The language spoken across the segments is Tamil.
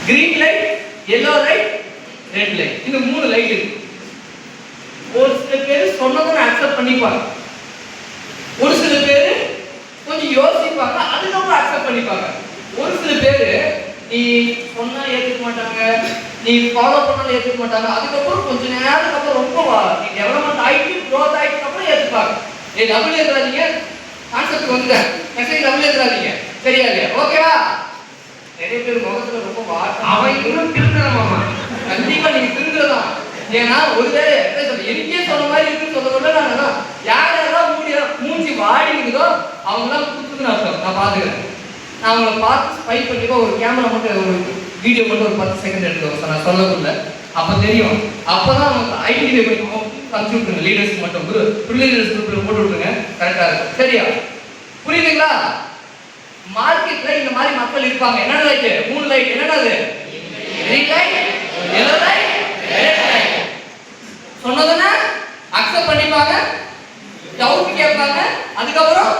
Green light, yellow light, red light. இந்த 3 லைட் இருக்கு. ஒரு சில பேர் சொன்னதை அக்செப்ட் பண்ணிப்பாங்க, ஒரு சில பேர் கொஞ்சம் யோசிப்பாங்க, அதுக்கப்புறம் அக்செப்ட் பண்ணிப்பாங்க. ஒரு சில பேர் நீ சொன்னா ஏத்துக்க மாட்டாங்க, நீ ஃபாலோ பண்ணாலும் ஏத்துக்க மாட்டாங்க. அதுக்கப்புறம் கொஞ்ச நேரத்துக்கு அப்புறம் ரொம்ப நீ டெவலப்மெண்ட் ஆயிட்டு க்ரோத் ஆயிட்டு அப்புறம் ஏத்துப்பாங்க. டபுள் ஏத்துறாதீங்க, கான்செப்ட் வந்து மெசேஜ் டபுள் ஏத்துறாதீங்க, சரியா இல்லையா? ஓகேவா? நிறைய பேர் முகத்துல ரொம்ப அவன் இன்னும் திருந்துறமாமா. கண்டிப்பா நீங்க திருந்துறதான். ஏன்னா ஒருவேளை என்ன சொல்ல எனக்கே சொன்ன மாதிரி இருக்குன்னு சொல்ல நான் யாரெல்லாம் மூஞ்சி வாடி இருக்குதோ அவங்களாம் குத்துக்குன்னு அர்த்தம். நான் பாத்துக்கிறேன். நான் அவங்கள பார்த்து ஸ்பை பண்ணிப்பா ஒரு கேமரா மட்டும் ஒரு வீடியோ மட்டும் ஒரு 10 செகண்ட் எடுத்துக்கோங்க. நான் சொல்லக்குள்ள அப்ப தெரியும். அப்பதான் அவங்க ஐடென்டிஃபை பண்ணி அனுப்பிச்சு விட்டுருங்க. லீடர்ஸ்க்கு மட்டும் லீடர்ஸ் குரூப்ல போட்டு விட்டுருங்க, கரெக்டா இருக்கும். சரியா? புரியுதுங்களா? மார்க்கெட்ல இந்த மாதிரி மக்கள் இருப்பாங்க. என்ன லைட்? 3 லைட். என்னது? Green light, yellow light, red light. சொன்னதுன்னா அக்செப்ட் பண்ணிப்பாங்க, டவுட் கேட்பாங்க, அதுக்கப்புறம்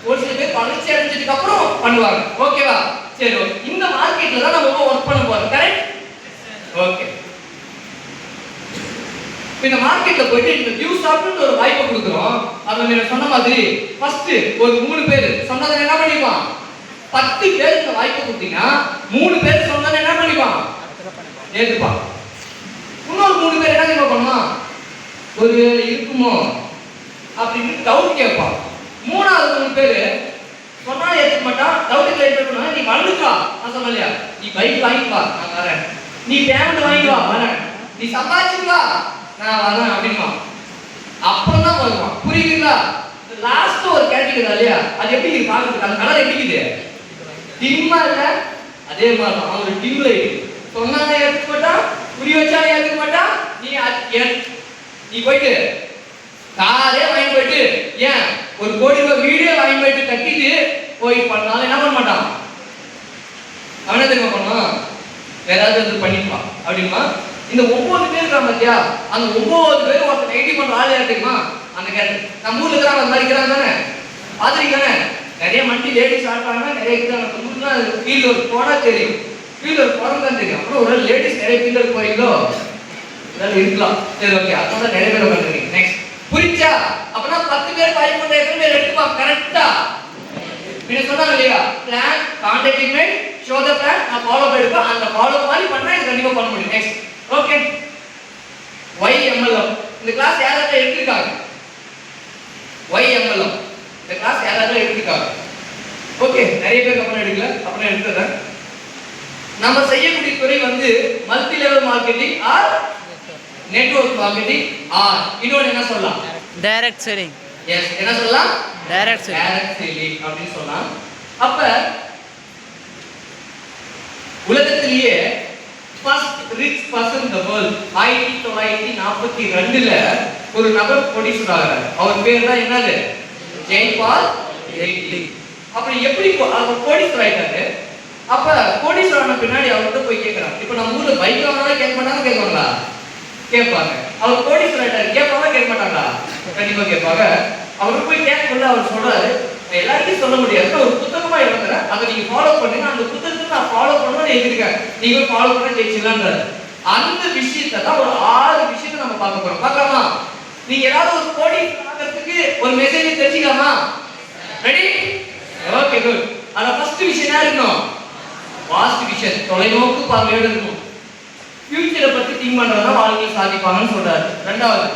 ஒரு சில பேர் வளர்ச்சி அடைஞ்சதுக்கு அப்புறம் பண்ணுவாங்க. ஓகேவா? சரி, ஓகே. இந்த மார்க்கெட்ல தான் நம்ம ஒர்க் பண்ண போறோம், கரெக்ட்? ஓகே. இந்த மார்க்கெட்ல போயிட்டு இந்த வியூ ஸ்டாப்னு ஒரு வாய்ப்பை கொடுக்குறோம். அது நீங்க சொன்ன மாதிரி ஃபர்ஸ்ட் ஒரு 3 பேர் சொன்னதை என்ன பண்ணிப்பான்? 10 பேர் இந்த வாய்ப்பை கொடுத்தீங்கன்னா 3 பேர் சொன்னதை என்ன பண்ணிப்பான்? ஏத்துப்பான். இன்னொரு 3 பேர் என்ன பண்ணுவான்? ஒரு இருக்குமோ அப்படின்னு டவுட் கேட்பான். மூணாவது 3 பேர் சொன்னா ஏத்துக்க மாட்டான், டவுட் கிளியர் பண்ணுவாங்க. நீ வந்துக்கா, நான் சொன்னேன் இல்லையா, நீ பைக் வாங்கிப்பா, நான் வரேன். நீ பேமெண்ட் வாங்கிவா, வரேன். நீ சம்பாதிச்சுவா, நான் வரேன் அப்படின்மா. அப்புறம் தான் வருவான். புரியுதுங்களா? லாஸ்ட் ஒரு கேட்டகரி இல்லையா, அது எப்படி இருக்கு பாக்குறதுக்கு? அந்த கலர் எப்படி இருக்குது? டிம்மா இல்ல? அதே மாதிரி தான் அவங்க டிம் லைட். சொன்னா ஏத்துக்க மாட்டான், புரிய வச்சா ஏத்துக்க மாட்டான். நீ போயிட்டு காரே வாங்கி போயிட்டு ஏன் ஒரு கோடி ரூபாய் வீடியோ வாங்கி போயிட்டு கட்டிட்டு போய் பண்ணாலும் என்ன பண்ண மாட்டான்? அவனே தெரியுமா பண்ணுவான்? வேறாவது வந்து பண்ணிக்குவான் அப்படிமா. இந்த 9 பேர் இருக்கான் பாத்தியா, அந்த 9 பேர் ஒருத்தர் 80 பண்ற ஆள் யார் தெரியுமா? அந்த கேரக்டர். நம்ம ஊர்ல இருக்கிறாங்க, அந்த மாதிரி இருக்கிறாங்க தானே, பாத்திருக்கானே. நிறைய மண்டி லேடிஸ் ஆடுறாங்க, நிறைய இருக்கிறாங்க. ஊர்ல ஃபீல்டு ஒரு போனா தெரியும், ஃபீல்டு ஒரு போனா தான் தெரியும். அப்புறம் ஒரு லேடிஸ் நிறைய ஃபீல்டு போறீங்களோ இதெல்லாம் இருக்கலாம். சரி, ஓகே. அதனால நிறைய பேர் வந்துருக்கீங்க. நெக்ஸ்ட் புரிச்சா? அப்பனா 10 பேர் வாய்ப்பு பண்ண எத்தனை பேர் எடுத்துப்பா? கரெக்ட்டா நீங்க சொன்னாங்க இல்லையா, plan contact show the plan, நான் ஃபாலோ பண்ணிடுப்பா. அந்த ஃபாலோ மாதிரி பண்ணா இது கண்டிப்பா பண்ண முடியும். Next okay. YMLM இந்த கிளாஸ் யாரெல்லாம் எடுத்துருக்காங்க? YMLM இந்த கிளாஸ் யாரெல்லாம் எடுத்துருக்காங்க? ஓகே, நிறைய பேர் அப்புறம் எடுக்கல, அப்புறம் எடுத்துறேன். நம்ம செய்யக்கூடிய துறை வந்து multi level marketing R network marketing R இன்னொரு என்ன சொல்லலாம்? Direct selling. எஸ், என்ன சொல்லலாம்? டைரக்ட் செல்லிங் அப்படி சொல்லலாம். அப்ப உலகத்திலேயே first rich person in the world 1942ல ஒரு நபர் கோடீஸ்வரர் ஆகிறார். அவர் பேர் தான் என்னது? ஜெய்பால் ரெட்டி. அப்படி எப்படி அவர் கோடீஸ்வரர் ஆயிட்டாரு? அப்ப கோடீஸ்வரன பின்னாடி அவர்கிட்ட போய் கேட்கறாங்க. இப்போ நம்ம ஊர்ல பைக் வாங்கினாலும் கேட்க மாட்டாங்க, கேட்பாங்களா? கேட்பாங்க. அவர் கோடீஸ்வரர் ஆயிட்டாரு, கேட்பாங்களா கேட்க மாட்டாங்களா? கண்டிப்பா கேட்பாங்க. அவருக்கு போய் கேட்கல, அவர் சொல்றாரு, எல்லாருக்கும் சொல்ல முடியாது, ஒரு புத்தகமா எழுதுறேன், அதை நீங்க ஃபாலோ பண்ணுங்க, அந்த புத்தகத்தை நான் ஃபாலோ பண்ணணும்னு எழுதிருக்கேன், நீங்க ஃபாலோ பண்ண ஜெயிச்சிடலான்றாரு. அந்த விஷயத்தை தான் ஒரு 6 விஷயத்தை நம்ம பார்க்க போறோம். பார்க்கலாமா? நீங்க ஏதாவது ஒரு கோடீஸ்வரர் ஆகிறதுக்கு ஒரு மெசேஜ் தெரிஞ்சுக்கலாமா? ரெடி? Okay, good. அந்த ஃபர்ஸ்ட் விஷயம் என்ன இருக்கணும்? வாஸ்ட் விஷன், தொலைநோக்கு பார்வையோடு இருக்கணும். ஃபியூச்சரை பத்தி திங்க் பண்றதா வாழ்க்கையை சாதிப்பாங்கன்னு சொல்றாரு. ரெண்டாவது,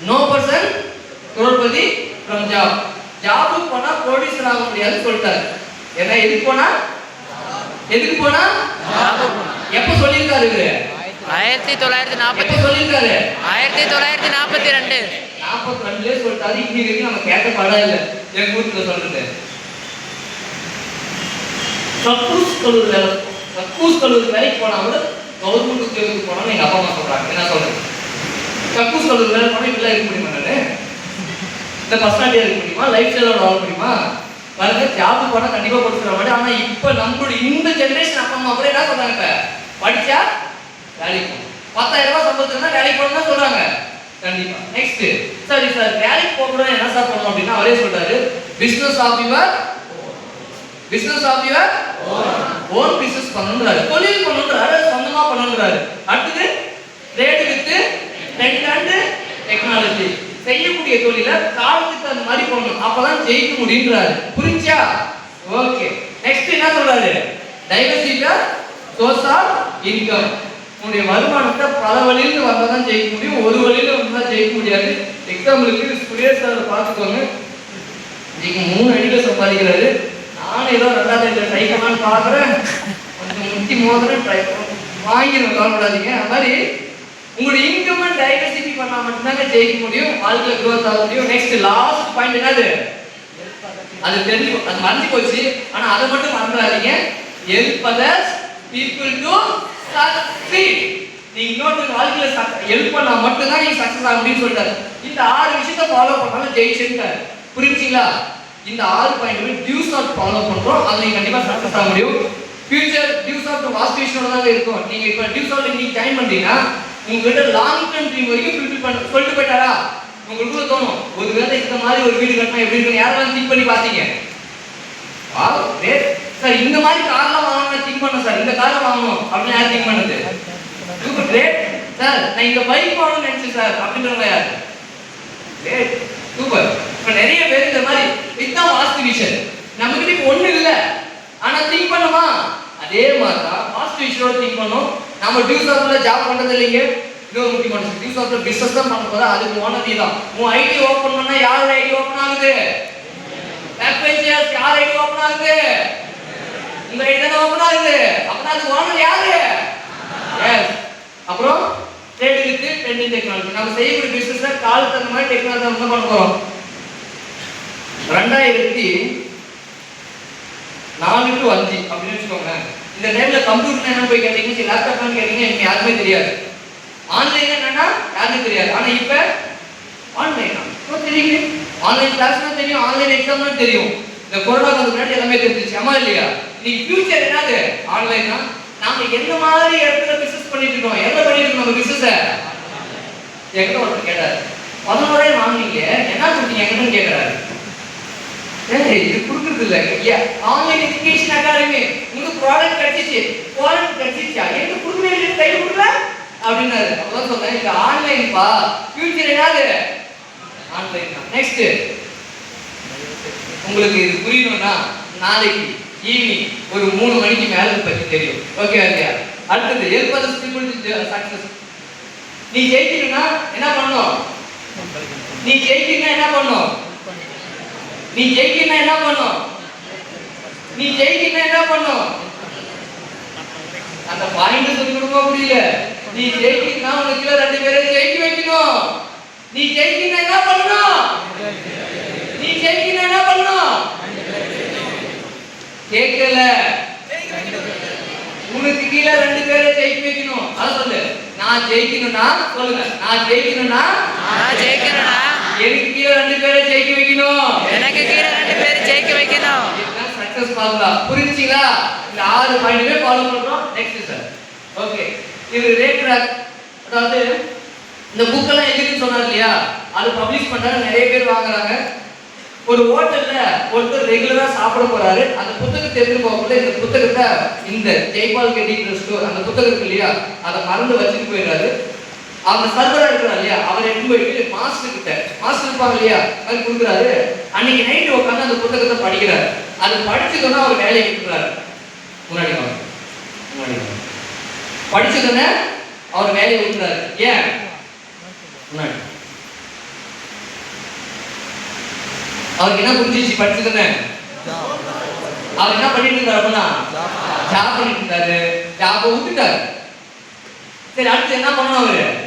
no person crorepati from job. ஜாபுக்கு போனா கோடீஸ்வரர் ஆக முடியாதுன்னு சொல்லிட்டாரு. ஏன்னா எதுக்கு போனா எப்ப சொல்லியிருக்காரு? 1940 சொல்லியிருக்காரு 1942 42 சொல்லிட்டாரு. இன்னைக்கு நம்ம கேட்ட படம் இல்ல, என் கூத்துல சொல்றது. கக்கூஸ் கல்லூரி வேலைக்கு போனாலும் கவர்மெண்ட் உத்தியோகத்துக்கு போனாலும் எங்க அப்பா அம்மா சொல்றாங்க. என்ன சொல்றது? கக்கூஸ் கல்லூரி வேலை போனா இப்படிலாம் இருக்க முடியுமா? நானு இந்த பர்சனாலிட்டியா இருக்க முடியுமா? லைஃப் ஸ்டைலோட வாழ முடியுமா? பாருங்க, ஜாபுக்கு போனா கண்டிப்பா படிச்சுற மாதிரி. ஆனா இப்ப நம்மளுடைய இந்த ஜெனரேஷன் அப்பா அம்மா கூட என்ன சொல்றாங்க? படிச்சா வேலைக்கு 10,000 ரூபாய் சம்பளத்துக்கு வேலைக்கு போகணும்னு சொல்றாங்க. கண்டிப்பா. நெக்ஸ்ட், சரி சார் வேலைக்கு போகணும் என்ன சார் பண்ணணும் அப்படின்னா அவரே சொல்றாரு, business of your business of your own business பண்ணணும்ன்றாரு. தொழில் பண்ணணும்ன்றாரு, சொந்தமா பண்ணணும்ன்றாரு. அடுத்தது trade with trend and technology. செய்யக்கூடிய தொழில காலத்துக்கு அந்த மாதிரி பண்ணணும், அப்பதான் ஜெயிக்க முடியும்ன்றாரு. புரிஞ்சா? ஓகே. நெக்ஸ்ட் என்ன சொல்றாரு? Diversity source of income. உங்களுடைய வருமானத்தை பல வழியில வந்தாதான் ஜெயிக்க முடியும், ஒரு வழியில வந்தா ஜெயிக்க முடியாது. எக்ஸாம்பிளுக்கு சுரேஷ் சார் பார்த்துக்கோங்க. இன்னைக்கு 3 அடியில சம்பாதிக்கிறாரு. நானும் ஏதோ 2வது அடியில ட்ரை பண்ணலான்னு பாக்குறேன். கொஞ்சம் முட்டி மோதுறேன், ட்ரை வாங்கிடுவேன், கவலைப்படாதீங்க. அது மாதிரி உங்களுடைய இன்கம் டைவர்சிட்டி பண்ணா மட்டும்தாங்க ஜெயிக்க முடியும், வாழ்க்கையில growth ஆக முடியும். நெக்ஸ்ட் லாஸ்ட் பாயிண்ட் என்னது? அது தெரிஞ்சு, அது மறந்து போச்சு. ஆனா அதை மட்டும் மறந்துடாதீங்க. Help others people to succeed. நீங்க இன்னொரு வாழ்க்கையில ஹெல்ப் பண்ணா மட்டும்தான் நீங்க சக்சஸ் ஆக முடியும்னு சொல்றாரு. இந்த 6 விஷயத்தை ஃபாலோ பண்ணாலும் ஜெயிச்சுட்டாரு. புரிஞ்சுங்களா? இந்த 6 பாயிண்ட் டியூஸ் ஆஃப் ஃபாலோ பண்றோம், அது நீங்க கண்டிப்பா சக்சஸ் ஆக முடியும். ஃபியூச்சர் டியூஸ் ஆஃப் வாஸ்டிஷனோட தான் இருக்கும். நீங்க இப்ப டியூஸ் ஆஃப் நீங்க ஜாயின் பண்றீங்கன்னா உங்ககிட்ட லாங் டர்ம் ட்ரீம் வரைக்கும் ஃபுல்ஃபில் பண்ண சொல்லிட்டு போயிட்டாரா? உங்களுக்கு தோணும், ஒருவேளை இந்த மாதிரி ஒரு வீடு கட்டினா எப்படி இருக்கும், யாரெல்லாம் திங்க் பண்ணி பார்த்தீங்க? வாவ், கிரேட் சார், இந்த மாதிரி கார்லாம் வாங்கணும் திங்க் பண்ண சார், இந்த காரை வாங்கணும் அப்படின்னு யார் திங்க் பண்ணது? Super, great sir. நான் இந்த பைக் வாங்கணும்னு நினைச்சேன் சார் அப்படின்றவங்க யார்? Great, super. இப்போ நிறைய பேர் இந்த மாதிரி இதுதான் வாஸ்து விஷன். நம்ம கிட்ட இப்போ ஒன்றும் இல்லை, ஆனா திங்க் பண்ணுமா? அதே மாதிரி தான் வாஸ்து விஷயோட திங்க் பண்ணோம். நம்ம டியூஸ் ஆஃப்ல ஜாப் பண்றது இல்லைங்க. இன்னொரு முக்கியமான விஷயம், டியூஸ் ஆஃப்ல பிசினஸ் தான் பண்ண போறா, அதுக்கு ஓனர் நீ தான். உன் ஐடி ஓபன் பண்ணா யாரோட ஐடி ஓபன் ஆகுது? பேக் பேஜஸ் யார் ஐடி ஓபன் ஆகுது? உங்க ஐடி தான் ஓபன் ஆகுது. அப்பனா அது ஓனர் யாரு? எஸ். அப்புறம் ட்ரேட் வித் ட்ரெண்ட் டெக்னாலஜி. நம்ம செய்யக்கூடிய பிசினஸ்ல காலத்துக்கு அந்த மாதிரி டெக்னாலஜி நம்ம பண்ண போறோம். 2004 to 5 அப்படின்னு வச்சுக்கோங்க. இந்த டைம்ல கம்ப்யூட்டர் என்ன போய் கேட்டீங்க, லேப்டாப் கேட்டீங்க, எனக்கு யாருமே தெரியாது. ஆன்லைன் என்னன்னா யாருமே தெரியாது. ஆனா இப்ப ஆன்லைனா தெரியுங்க, ஆன்லைன் கிளாஸ்னா தெரியும், ஆன்லைன் எக்ஸாம்னா தெரியும். இந்த கொரோனா வந்து முன்னாடி எல்லாமே தெரிஞ்சிச்சு, ஆமா இல்லையா? நீ ஃபியூச்சர் என்னது? ஆன்லைனா. நாம என்ன மாதிரி இடத்துல பிசினஸ் பண்ணிட்டு இருக்கோம், என்ன பண்ணிட்டு இருக்கோம் நம்ம பிசினஸ்? எங்க ஒருத்தர் கேட்டாரு, 11,000 வாங்குனீங்க, என்ன கொடுத்தீங்க எங்கன்னு கேட்கறாரு. இது கொடுக்கறது இல்ல, ஆன்லைன் எஜுகேஷன் அகாடமி உங்களுக்கு ப்ராடக்ட் கிடைச்சிச்சு, ப்ராடக்ட் கிடைச்சிச்சா, எங்க கொடுக்கவே கை கொடுக்கல அப்படின்னாரு. அப்பதான் சொன்னேன், இது ஆன்லைன் பா, ஃபியூச்சர் என்னது? ஆன்லைன் தான். நெக்ஸ்ட் உங்களுக்கு இது புரியணும்னா நாளைக்கு ஈவினிங் ஒரு 3 மணிக்கு மேல பத்தி தெரியும். ஓகே இல்லையா? அடுத்தது ஏற்பது சக்சஸ். நீ ஜெயிக்கணும்னா என்ன பண்ணணும்? நீ ஜெயிக்கணும்னா என்ன பண்ணணும்? நீ ஜெயிக்கணும்னா என்ன பண்ணணும்? நீ ஜெயிக்கணும்னா என்ன பண்ணணும்? அந்த பாயிண்ட் சொல்லி கொடுக்க முடியல. நீ ஜெயிக்கணும்னா உனக்கு 2 பேரை ஜெயிக்க வைக்கணும். நீ ஜெயிக்கணும்னா என்ன பண்ணணும்? நீ ஜெயிக்கணும்னா என்ன பண்ணணும்? கேட்கல. உனக்கு கீழே 2 பேரை ஜெயிக்க வைக்கணும். அத சொல்லு. நான் ஜெயிக்கணும்னா சொல்லுங்க. நான் ஜெயிக்கணும்னா எனக்கு கீழே 2 பேரை ஜெயிக்க வைக்கணும். எனக்கு கீழே 2 பேரை ஜெயிக்க வைக்கணும். இதுதான் சக்சஸ் ஃபார்முலா. புரிஞ்சுங்களா? இந்த 6 பாயிண்ட்மே ஃபாலோ பண்றோம். Next sir. ஓகே. இது ரேட்ராக், அதாவது இந்த புக் எல்லாம் எதுக்குன்னு சொன்னார் இல்லையா, அது பப்ளிஷ் பண்றாங்க, நிறைய பேர் வாங்குறாங்க. ஒரு ஹோட்டல்ல ஒருத்தர் ரெகுலரா சாப்பிட போறாரு. அந்த புத்தகத்தை எடுத்து போகக்குள்ள இந்த புத்தகத்தை இந்த ஜெய்பால் கெட்டி ஸ்டோர் அந்த புத்தகம் இருக்கு இல்லையா, அதை மறந்து வச்சுட்டு போயிடுறாரு. அவங்க சர்வரா இருக்கிறார் இல்லையா, அவர் எடுத்து போயிட்டு மாஸ்டர் கிட்ட, மாஸ்டர் இருப்பாங்க இல்லையா, அது கொடுக்குறாரு. அன்னைக்கு நைட்டு உட்காந்து அந்த புத்தகத்தை படிக்கிறாரு. அது படிச்சதுன்னா அவர் வேலையை விட்டுறாரு. முன்னாடி வாங்க, முன்னாடி வாங்க. படிச்சதுன்னா அவர் வேலையை விட்டுறாரு. ஏன்? முன்னாடி அவருக்கு என்ன புரிஞ்சிச்சு? படிச்சதுன்னு அவர் என்ன பண்ணிட்டு இருந்தாரு அப்படின்னா ஜாப் பண்ணிட்டு இருந்தாரு. ஜாபை விட்டுட்டாரு. சரி, அடுத்து என்ன பண்ணணும்?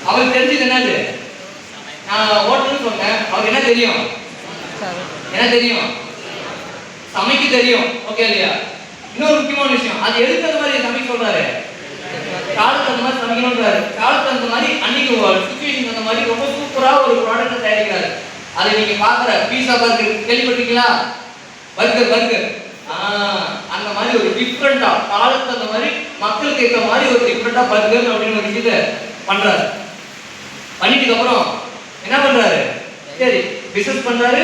அவருக்கு தெரிஞ்சது என்னது? நான் ஹோட்டல்னு சொன்னேன். அவருக்கு என்ன தெரியும்? என்ன தெரியும்? சமைக்க தெரியும். ஓகே இல்லையா? இன்னொரு முக்கியமான விஷயம், அது எதுக்கு அந்த மாதிரி சமைக்க சொல்றாரு? காலத்துக்கு அந்த மாதிரி சமைக்கணும்ன்றாரு. காலத்துக்கு அந்த மாதிரி அன்னைக்கு சிச்சுவேஷன் அந்த மாதிரி ரொம்ப சூப்பரா ஒரு ப்ராடக்ட் தயாரிக்கிறாரு. அதை நீங்க பாக்குற பீஸா பர்கர் கேள்விப்பட்டிருக்கீங்களா? பர்கர் அந்த மாதிரி ஒரு டிஃப்ரெண்டா காலத்துக்கு அந்த மாதிரி மக்களுக்கு ஏற்ற மாதிரி ஒரு டிஃப்ரெண்டா பர்கர் அப்படின்னு ஒரு விஷயத்தை பண்றாரு. பண்ணிட்டு அப்புறம் என்ன பண்றாரு? சரி, பிசினஸ் பண்றாரு.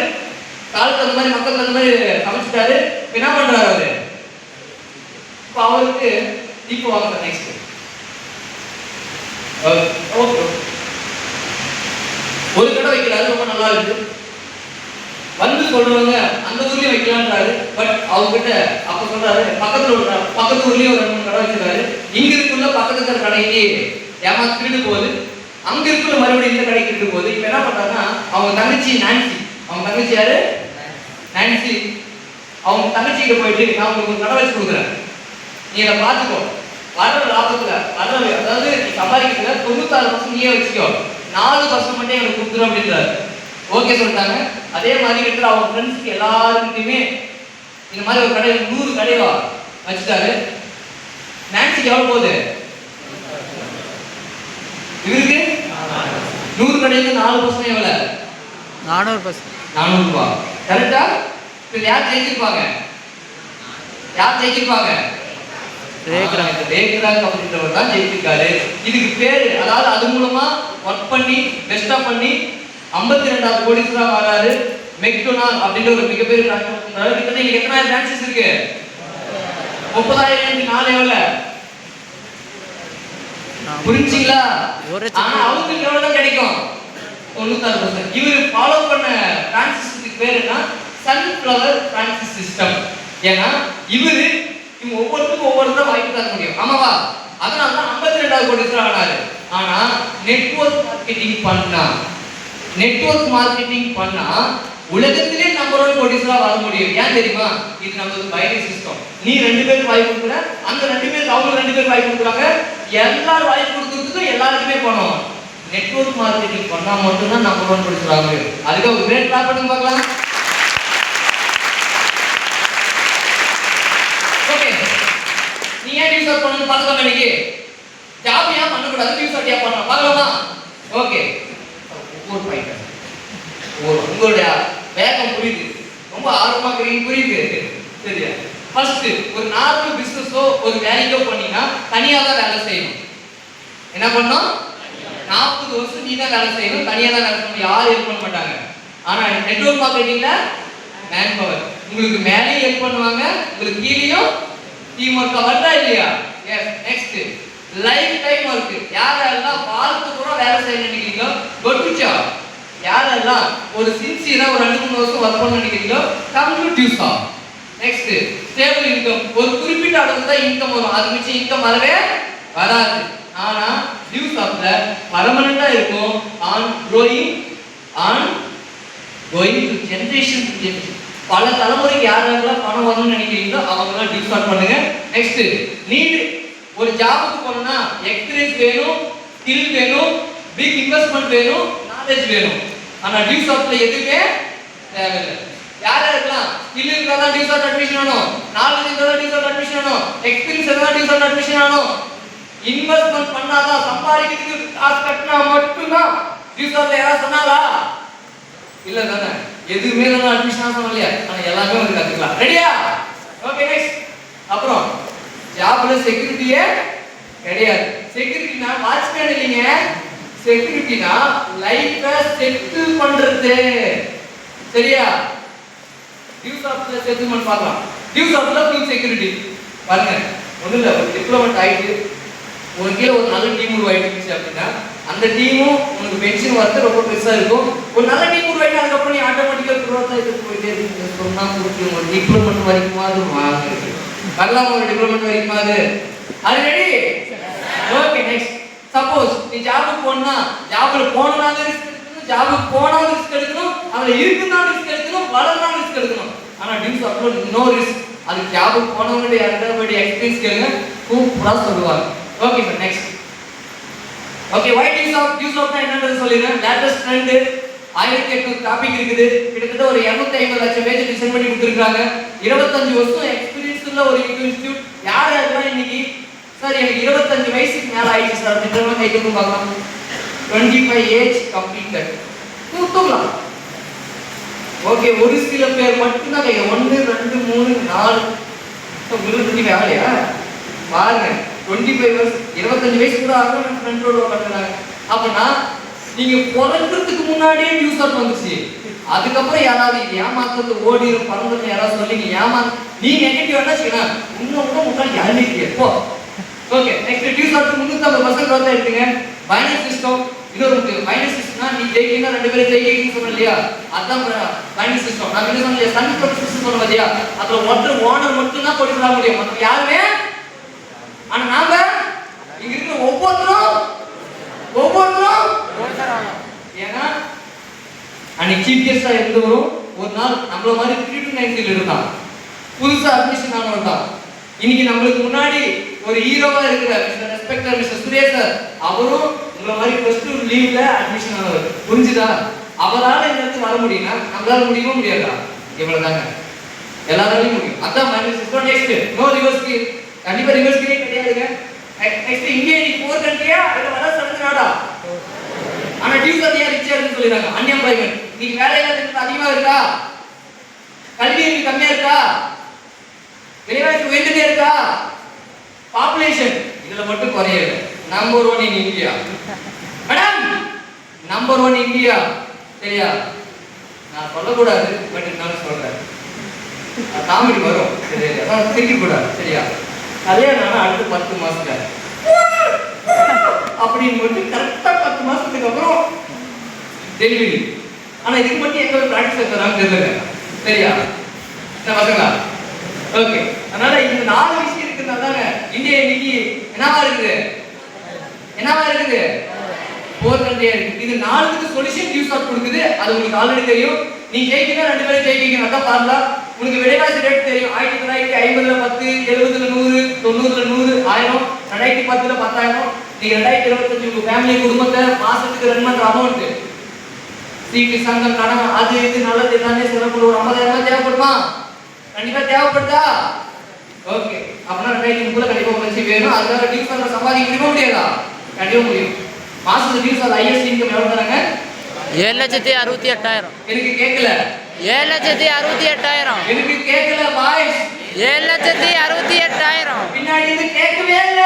காலுக்கு அந்த மாதிரி மக்களுக்கு அந்த மாதிரி சமைச்சிட்டாரு. என்ன பண்றாரு அவரு? இப்போ அவருக்கு இப்போ வாங்க நெக்ஸ்ட். ஓகே, ஒரு கடை வைக்கிறாரு, ரொம்ப நல்லா இருக்கு. வந்து சொல்றவங்க அந்த ஊர்லயும் வைக்கலான்றாரு. பட் அவங்ககிட்ட அப்ப சொல்றாரு பக்கத்து ஊர்லயும் ஒரு 2 கடை வச்சிருக்காரு. இங்க இருக்குள்ள பக்கத்துல இருக்கிற கடைக்கு ஏமா திருடு போகுது, அங்க இருக்குள்ள மறுபடியும் இந்த கடைக்கு திருடு போகுது. இப்ப என்ன பண்றாருன்னா அவங்க தங்கச்சி நான்சி, அவங்க தங்கச்சி யாரு? நான்சி. அவங்க தங்கச்சிக்கிட்ட போயிட்டு நான் உங்களுக்கு ஒரு கடை வச்சு கொடுக்குறேன், நீ இதை பார்த்துக்கோ, வர்ற லாபத்துல அதாவது நீ சம்பாதிக்கிறதுல 96% நீயே வச்சுக்கோ, 4% மட்டும் எனக்கு கொடுத்துரும் அப்படின்றாரு. ஓகே சொல்லிட்டாங்க. அதே மாதிரி இருக்கிற அவங்க ஃப்ரெண்ட்ஸ்க்கு எல்லாருக்குமே இந்த மாதிரி ஒரு கடை 100 கடைவா வச்சுட்டாரு. நான்சிக்கு எவ்வளவு போகுது? இவருக்கு 100 கடைக்கு 4% எவ்வளவு? 400 ரூபாய். கரெக்டா? இது யார் ஜெயிச்சிருப்பாங்க? யார் ஜெயிச்சிருப்பாங்க? ரேக்ராக் அப்படின்றவர் தான் ஜெயிச்சிருக்காரு. இதுக்கு பேரு, அதாவது அது மூலமா ஒர்க் பண்ணி பெஸ்டா பண்ணி 52வது கோடீஸ்வரா வராரு. மெக்டொனால்ட் அப்படின்ற ஒரு மிகப்பெரிய பிரான்ச் பண்றாரு. இன்னைக்கு எத்தனை பிரான்ச்சஸ் இருக்கு? 30,000 4 எவ்வளவு? புரிஞ்சுங்களா? ஆனா அவங்களுக்கு எவ்வளவு கிடைக்கும்? 96%. இவர் ஃபாலோ பண்ண பிரான்சிஸ்க்கு பேர் என்ன? Sunflower Francis system. ஏன்னா இவரு இவங்க ஒவ்வொருத்தருக்கும் ஒவ்வொருத்தரும் வாய்ப்பு தர முடியும். ஆமாவா? அதனால தான் 52வது கோடீஸ்வரர் ஆனாரு. ஆனா நெட்வொர்க் மார்க்கெட்டிங் பண்ணா உலகத்திலே நம்பர் 1 கோடீஸ்வரர் வர முடியும். ஏன் தெரியுமா? இது நமது பைனரி சிஸ்டம். நீ 2 பேருக்கு வாய்ப்பு கொடுக்குற, அந்த 2 பேருக்கு அவங்க 2 பேருக்கு வாய்ப்பு கொடுக்குறாங்க, எல்லாரும் வாய்ப்பு கொடுக்கறதுக்கு எல்லாருக்குமே போனோம். நெட்வொர்க் மார்க்கெட்டிங் பண்ணா மட்டும் தான் நம்பர் 1 கோடீஸ்வரர் ஆக முடியும். அதுக்கு ஒரு கிரேட் கிளாப் பண்ணுங்க பார்க்கலாம். நீ ஏன் டியூஸ் அவுட் பண்ணனும் பார்க்கலாம். இன்னைக்கு ஜாப் ஏன் பண்ண கூடாது, டியூஸ் அவுட் ஏன் பண்ணணும் பார்க்கலாமா? ஓகே, ஒரு பாயிண்ட் உங்களுடைய வேகம் புரியுது, ரொம்ப ஆர்வமா இருக்கீங்க, புரியுது. சரியா? ஃபர்ஸ்ட் ஒரு நார்மல் பிசினஸோ ஒரு வேலைக்கோ பண்ணீங்கன்னா தனியா தான் வேலை செய்யணும். என்ன பண்ணணும்? 40 வருஷம் நீ தான் வேலை செய்யணும், தனியா தான் வேலை செய்யணும், யாரும் ஹெல்ப் பண்ண மாட்டாங்க. ஆனா நெட்வொர்க் மார்க்கெட்டிங்ல மேன் பவர், உங்களுக்கு மேலேயும் ஹெல்ப் பண்ணுவாங்க, உங்களுக்கு கீழேயும் டீம் ஒர்க் வருதா இல்லையா? Yes. Next lifetime work. யாரெல்லாம் வாழ்க்கை பூரா வேலை செய்ய நினைக்கிறீங்களோ குட் ஜாப். யாரெல்லாம் ஒரு சின்சியரா ஒரு 2-3 வருஷம் ஒர்க் பண்ண நினைக்கிறீங்களோ come to dues off. Next stable income. ஒரு குறிப்பிட்ட அளவுக்கு தான் இன்கம் வரும், அது மிச்சம் இன்கம் வரவே வராது. ஆனா டியூஸ் ஆஃப்ல பர்மனண்டா இருக்கும். On growing to generation to generation. பல தலைமுறைக்கு யாரெல்லாம் பணம் வரணும்னு நினைக்கிறீங்களோ அவங்கலாம் டியூஸ் ஆஃப் பண்ணுங்க. Next need. ஒரு ஜாபுக்கு போறோம்னா எக்ஸ்பீரியன்ஸ் வேணும், ஸ்கில் வேணும், பிக் இன்வெஸ்ட்மென்ட் வேணும், நாலேஜ் வேணும். ஆனா டியூஸ் ஆஃப்ல எதுவுமே தேவையில்லை. யாரா இருக்கலாம்? ஸ்கில் இருந்தா தான் டியூஸ் ஆஃப் அட்மிஷன் ஆகணும், நாலேஜ் இருந்தா தான் டியூஸ் ஆஃப் அட்மிஷன் ஆகணும், எக்ஸ்பீரியன்ஸ் இருந்தா தான் டியூஸ் ஆஃப் அட்மிஷன் ஆகணும். இன்வெஸ்ட்மென்ட் பண்ணாதான், சம்பாதிக்கிறதுக்கு காசு கட்டினா மட்டும்தான் டியூஸ் ஆஃப்ல யாராவது சொன்னாங்களா? இல்ல தானே? எதுவுமே நான் அட்மிஷன் பண்ணலையா? ஆனா எல்லாமே வந்து கத்துக்கலாம். ரெடியா? Okay, next. அப்புறம் ஜாப்ல செக்யூரிட்டியே கிடையாது. செக்யூரிட்டினா வாட்ச்மேன் இல்லைங்க. செக்யூரிட்டினா லைஃப செட்டில் பண்றது. சரியா? டியூஸ் ஆஃப்ல செட்டில்மென்ட் பார்க்கலாம். டியூஸ் ஆஃப்ல ஃபுல் செக்யூரிட்டி பாருங்க. ஒண்ணு இல்ல, ஒரு டிப்ளோமேட் ஆயிட்டு ஒரு கீழ ஒரு நல்ல டீம் உருவாயிடுச்சு அப்படின்னா அந்த டீமும் உனக்கு பென்ஷன் வரது ரொம்ப பெருசா இருக்கும். ஒரு நல்ல டீம் உருவாயிட்டு அதுக்கப்புறம் நீ ஆட்டோமேட்டிக்கா குரோத் ஆகிட்டு போயிட்டே இருக்கு. சொன்னா புரிஞ்சு ஒரு டிப்ளோமேட் வரைக்கும் அது வாங்க வரலாம். ஒரு டிப்ளோமேட் வரைக்கும் அது ரெடி. Okay, next. சப்போஸ் நீ ஜாபுக்கு போனா ஜாப்ல போனாலும் ரிஸ்க் எடுக்கணும், ஜாபுக்கு போனாலும் ரிஸ்க் எடுக்கணும், அதுல இருக்குனாலும் ரிஸ்க் எடுக்கணும், வளரனாலும் ரிஸ்க் எடுக்கணும். ஆனா டியூஸ் ஆஃப்ல நோ ரிஸ்க். அது ஜாபுக்கு போனவங்க யாராவது போய் எக்ஸ்பீரியன்ஸ் கேளுங்க, சூப்பரா சொல்லுவாங்க. Okay sir, next. Okay, why dues off என்னன்றது சொல்லிடுறேன். லேட்டஸ்ட் ட்ரெண்ட் 1800 டாபிக் இருக்குது. கிட்டத்தட்ட ஒரு 250 லட்சம் பேஜ் டிசைன் பண்ணி கொடுத்துருக்காங்க. 25 வருஷம் எக்ஸ்பீரியன்ஸ் உள்ள ஒரு இன்ஸ்டிடியூட். யாரெல்லாம் இன்னைக்கு சார் எனக்கு 25 வயசுக்கு மேல ஆயிடுச்சு சார் அப்படின்றவங்க கை தூக்கி பார்க்கலாம். 25 ஏஜ் கம்ப்ளீட்டட் தூக்கலாம். ஓகே, ஒரு சில பேர் மட்டும்தான் கை 1 2 3 4 உங்களுக்கு வேலையா பாருங்க. 25 வருஷம் 25 வயசு கூட ஆகும் ஃப்ரெண்ட் ரோட உட்காந்துறாங்க. அப்படின்னா நீங்க பிறக்கிறதுக்கு முன்னாடியே டியூஸ் ஆஃப் வந்துச்சு. அதுக்கப்புறம் யாராவது இது ஏமாத்துறது ஓடிடும் பறந்துடும் யாராவது சொல்லி நீ நெகட்டிவ் வச்சுக்கணும் இன்னும் கூட முன்னாடி யாருமே போ. ஓகே நெக்ஸ்ட் டியூஸ் ஆஃப் 350% வந்து எடுத்துங்க. பைனரி சிஸ்டம் இன்னொரு முக்கியம். பைனரி சிஸ்டம்னா நீ ஜெயிக்கணும் ரெண்டு பேரும் ஜெயிக்கணும்னு சொன்ன இல்லையா, அதான் பைனரி சிஸ்டம். நான் என்ன சொன்னேன் சன் சிஸ்டம் சொன்னோம் இல்லையா, அதுல ஒருத்தர் ஓனர் மட்டும் தான் போட்டி பண்ண முடியும், மற்ற யாருமே. ஆனா நாம இங்க இருக்கிற ஒவ்வொருத்தரும் ஏன்னா அன்னைக்கு சீஃப் கெஸ்டா இருந்தவரும் ஒரு நாள் நம்மள மாதிரி 3 to 9 இருந்தான், புதுசா அட்மிஷன் ஆனவர் தான். இன்னைக்கு நம்மளுக்கு முன்னாடி ஒரு ஹீரோவா இருக்கிற mister respecter mister Suresh sir, அவரும் உங்களை மாதிரி +2 லீவ்ல அட்மிஷன் ஆனவர். புரிஞ்சுதா? அவரால் இந்த இடத்துக்கு வர முடியும்னா நம்மளால முடியுமா முடியாதா? இவ்வளவுதாங்க, எல்லாராலையும் முடியும். அதான் minus system. Next no reverse key, கண்டிப்பா ரிவர்ஸ் கீ கிடையாதுங்க. நெக்ஸ்ட் இந்தியா இன்னைக்கு 4 கண்ட்ரியா இல்ல வர சடங்கு நாடா, ஆனா டியூஸ் அதிகமா ரிச்சா இருக்குன்னு சொல்லிடுறாங்க. அன்எம்ப்ளாய்மெண்ட் இன்னைக்கு வேலையில்லா திண்டாட்டம் அதிகமா இருக்கா, கல்வி இன்னைக்கு கம்மியா இருக்கா, விலைவாசி உயர்ந்துட்டே இருக்கா, பாப்புலேஷன் இதுல மட்டும் குறையல. Number 1 in India madam, number 1 India. சரியா? நான் சொல்லக்கூடாது, பட் நான் சொல்றேன், காமெடி வரும். சரியா? நான் திரிக்க கூடாது. சரியா? கல்யாணம் அடுத்த 10 மாசத்துல அப்படின்னு மட்டும் கரெக்டா 10 மாசத்துக்கு அப்புறம் டெலிவரி. ஆனா இதுக்கு மட்டும் எங்க பிராக்டிஸ் தராங்க தெரியல. சரியா? என்ன பசங்களா? ஓகே, அதனால இந்த 4 விஷயம் இருக்குனால இந்தியா இன்னைக்கு என்னவா இருக்குது, 4 கண்ட்ரியா இருக்கு. இது 4க்கு சொல்யூஷன் டியூஸ் ஆஃப் கொடுக்குது. அது உங்களுக்கு ஆல்ரெடி தெரியும். நீ ஜெயிக்கணும் ரெண்டு பேரும் ஜெயிக்கணும், அதான் ஃபார்முலா. உனக்கு விலைவாசி ரேட் தெரியும். 1950ல 10, 70ல 100, 90ல 100, 1000, 2010ல 10,000. நீங்க 2025 உங்க ஃபேமிலி குடும்பத்தை மாசத்துக்கு ரன் பண்ற அமௌண்ட் சீட்டு சங்கம் கடன் அது இது நல்லது எல்லாமே செலவு ஒரு 50,000 தேவைப்படுமா? கண்டிப்பா தேவைப்படுதா? ஓகே, அப்படின்னா 2030 கண்டிப்பா உங்களுக்கு வேணும். அதுக்காக டியூஸ் ஆஃப் சம்பாதிக்க முடியாதா? கண்டிப்பா முடியும். மாசத்துக்கு டியூஸ் ஆஃப் ஹையஸ்ட் இன்கம் எவ்வளவு தராங்க? 7,68,000. எனக்கு கேட்கல. 7,68,000. எனக்கு கேட்கல பாய்ஸ். 7,68,000. பின்னாடி இருந்து கேட்கவே இல்ல.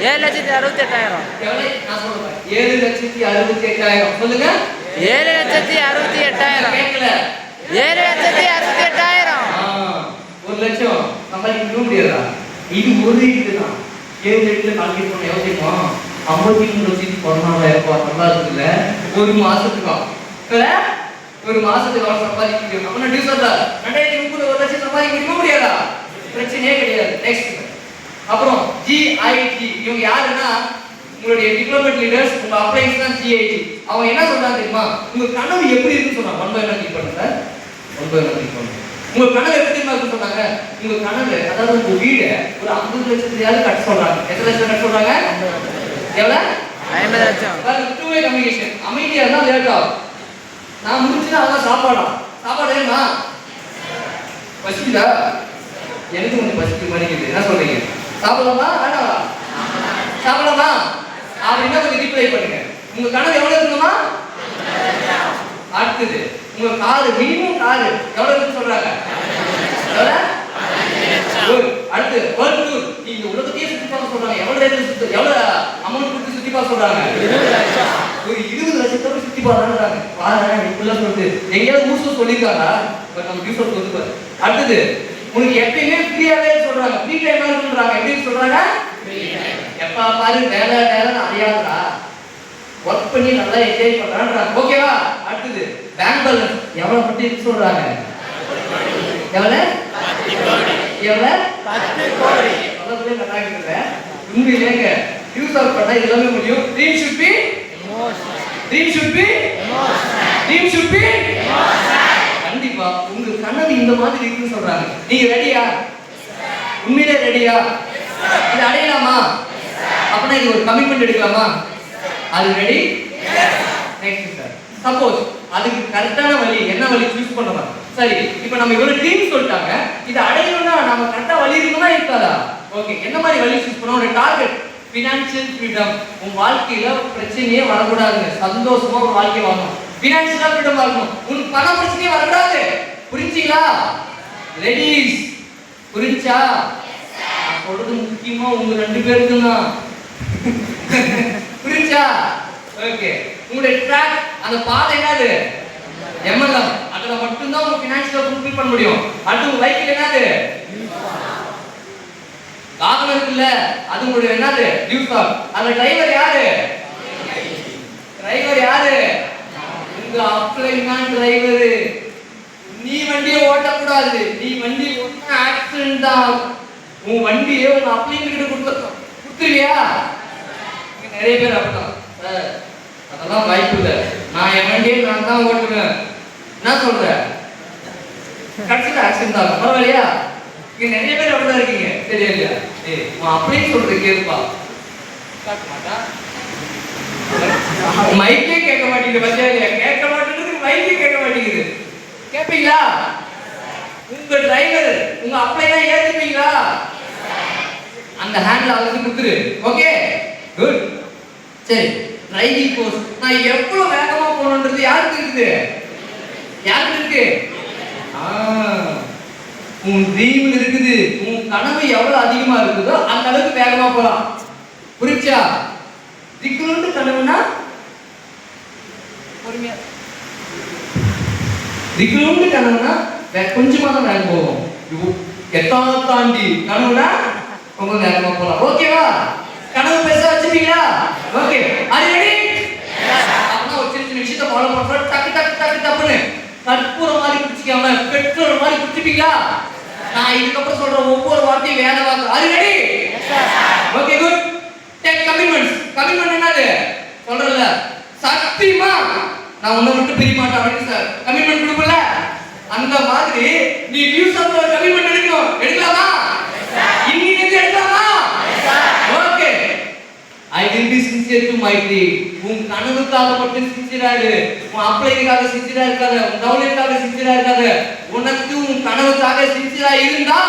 7,68,000. எவ்வளவு? நான் சொல்றேன் 7,68,000. சொல்லுங்க. 7,68,000. கேட்கல. 7,68,000. 1 லட்சம் சம்பாதிக்க முடியாதா? இது ஒரு இதுதான். 7 கால்குலேட் பண்ண யோசிப்போம். 53 லட்சத்தி 14,000 நல்லா இருக்குல்ல ஒரு மாசத்துக்கு. ஒரு மாசத்துக்கு எவ்வளவு சம்பாதிக்க முடியும்? அப்படின்னா டியூஸ் ஆஃப் 2030 1 லட்சம் சம்பாதிக்க முடியாதா? பிரச்சனையே கிடையாது. நெக்ஸ்ட் அப்புறம் GIG இவங்க யாருன்னா உங்களுடைய டிப்ளோமேட் லீடர்ஸ், உங்க அப்ளைன்ஸ் தான் GIG. அவங்க என்ன சொல்றாங்க தெரியுமா? உங்க கனவு எப்படி இருக்குன்னு சொன்னாங்க. 1 by 1 கிளிக் பண்ணுங்க சார். 1 by 1 கிளிக் பண்ணுங்க. உங்க கனவு எப்படி தெரியுமா இருக்குன்னு சொன்னாங்க? உங்க கனவு அதாவது உங்க வீடு ஒரு 50 லட்சத்தையாவது கட்ட சொல்றாங்க. எத்தனை லட்சம் கட்ட சொல்றாங்க? எவ்வளவு? 50 லட்சம். Two way communication. அமைதியா இருந்தா லேட் ஆகும். நான் முடிச்சுனா அதான் சாப்பாடா? சாப்பாடு வேணுமா? பசிக்குதா? எனக்கு கொஞ்சம் பசிக்கு மாதிரி இருக்குது. என்ன சொல்றீங்க? சாப்பிடலாமா வேண்டாமா? சாப்பிடலாமா அப்படின்னா கொஞ்சம் ரிப்ளை பண்ணுங்க. உங்க கனவு எவ்வளவு இருக்குமா? அடுத்தது உங்க காரு மினிமம் காரு எவ்வளவு இருக்குன்னு சொல்றாங்க? அடுத்து வேர்ல்ட் டூர், நீங்க உலகத்தையே சுத்தி பார்க்க சொல்றாங்க. எவ்வளவு அமௌண்ட் கொடுத்து சுத்தி பார்க்க சொல்றாங்க? 20 லட்சம். ஒரு 20 லட்சத்தோட சுத்தி பார்க்கறாங்க. பாருங்க இப்படில சொல்லிட்டு எங்கயாவது ஊசு சொல்லிருக்காங்க. பட் நம்ம யூஸ் சொல்லுங்க. அடுத்தது உங்களுக்கு எப்பயுமே ஃப்ரீயாவே சொல்றாங்க. ஃப்ரீ டைம் இருக்குன்றாங்க. எப்படி சொல்றாங்க? எப்ப பாரு வேலை வேலைன்னு அறியாதடா, ஒர்க் பண்ணி நல்லா என்ஜாய் பண்றான்றாங்க. ஓகேவா? அடுத்தது பேங்க் பேலன்ஸ் எவ்வளவு பத்தி சொல்றாங்க? எவ்வளவு? 10 கோடி. அவ்வளவு நல்லா இருக்குல்ல. உண்மையிலேங்க யூஸ் ஆஃப் பண்ணா எல்லாமே முடியும். ட்ரீம் ஷுட் பி கண்டிப்பா உங்க கனவு இந்த மாதிரி இருக்குன்னு சொல்றாங்க. நீங்க ரெடியா? உண்மையிலே ரெடியா? இது அடையலாமா? அப்படின்னா இது ஒரு கமிட்மெண்ட் எடுக்கலாமா? அது ரெடி? நெக்ஸ்ட் சார் சப்போஸ் அதுக்கு கரெக்டான வழி என்ன வழி சூஸ் பண்ணலாம்? சரி, இப்போ நம்ம இவ்வளவு ட்ரீம் சொல்லிட்டாங்க. இது அடையணும்னா நம்ம கரெக்டா வழி இருக்குமா இருக்காதா? ஓகே, என்ன மாதிரி வழி சூஸ் பண்ணோம்? ஒரு டார்கெட் ஃபினான்ஷியல் ஃப்ரீடம். உங்க வாழ்க்கையில பிரச்சனையே வரக்கூடாதுங்க. சந்தோஷமா ஒரு வாழ்க்கை வாழணும். ஃபினான்ஷியலா ஃப்ரீடம் வாழணும். உங்களுக்கு பண பிரச்சனையே வரக்கூடாது. புரிஞ்சுங்களா? லேடீஸ் புரிஞ்சா? நான் சொல்றது முக்கியமா உங்க 2 பேருக்கு தான். புரிஞ்சா? ஓகே, உங்களுடைய ட்ராக் அந்த பாதை என்னது? எம்எல்எம். அதுல மட்டும் தான் உங்க ஃபினான்ஷியலை ஃபுல்ஃபில் பண்ண முடியும். அடுத்து உங்க லைஃப்ல என்னது? வாகனம் இருக்குல்ல, அது உங்களுடைய என்னது? டியூஸ் ஆஃப். அந்த டிரைவர் யாரு? டிரைவர் யாரு? உங்க அப்ளைனா டிரைவர். நீ வண்டியை ஓட்டக்கூடாது. நீ வண்டி ஓட்டினா ஆக்சிடென்ட் தான். உன் வண்டியை உங்க அப்ளைன் கிட்ட கொடுத்துருவியா? நிறைய பேர் அப்படிதான் சார், அதெல்லாம் வாய்ப்பு இல்லை, நான் என் வண்டியை நான் தான் ஓட்டுவேன். என்ன சொல்ற? கடைசியில் ஆக்சிடென்ட் ஆகும். பரவாயில்லையா? இங்க நிறைய பேர் அப்படிதான் இருக்கீங்க. சரியா இல்லையா? அப்படின்னு சொல்றது கேட்பா கேட்க மாட்டா. மைக்கே கேட்க மாட்டேங்குது. பத்தியா இல்லையா? கேட்க மாட்டேங்குது, மைக்கே கேட்க மாட்டேங்குது. கேட்பீங்களா? உங்க டிரைவர் உங்க அப்ளைனா ஏத்துப்பீங்களா? அந்த ஹேண்ட்ல அவருக்கு கொடுத்துரு. Okay good. சரி, டிரைவிங் கோர்ஸ் நான் எவ்வளவு வேகமா போகணும்ன்றது யாருக்கு இருக்குது? யாருக்கு இருக்கு? உன் ட்ரீம் இருக்குது. உன் கனவு எவ்வளவு அதிகமா இருக்குதோ அந்த அளவுக்கு வேகமா போலாம். புரிச்சா? திக்குண்டு கனவுனா பொறுமையா, திக்குண்டு கனவுனா கொஞ்சமா தான் வேகம் போகும். எத்தான தாண்டி கனவுனா ரொம்ப வேகமா போலாம். ஓகேவா? கனவு பெருசா வச்சுப்பீங்களா? Okay, are you ready? அப்பனா ஒரு சின்ன சின்ன விஷயத்தை ஃபாலோ பண்றோம். டக்கு டக்கு டக்கு டக்குன்னு கற்பூரம் மாதிரி குடிச்சிக்காம பெட்ரோல் மாதிரி குடிச்சிப்பீங்களா? நான் இதுக்கப்புறம் சொல்ற ஒவ்வொரு வார்த்தையும் வேற வார்த்தை. R you ready? Okay good. Take commitments. Commitment என்னது? சொல்றல சத்தியமா நான் உன்னை விட்டு பிரிய மாட்டேன் அப்படின்னு சார் கமிட்மெண்ட் கொடுக்கல. அந்த மாதிரி நீ வியூஸ் ஆஃப் கமிட்மெண்ட் எடுக்கணும். எடுக்கலாமா? இன்னைக்கு எடுக்கலாமா? Okay. I will be sincere to my dream. உன் கனவுக்காக மட்டும் சின்சியரா இரு. உன் அப்ளைக்காக சின்சியரா இருக்காத. உன் டவுன்லைனுக்காக சின்சியரா இருக்காத. உனக்கு உன் கனவுக்காக சின்சியரா இருந்தா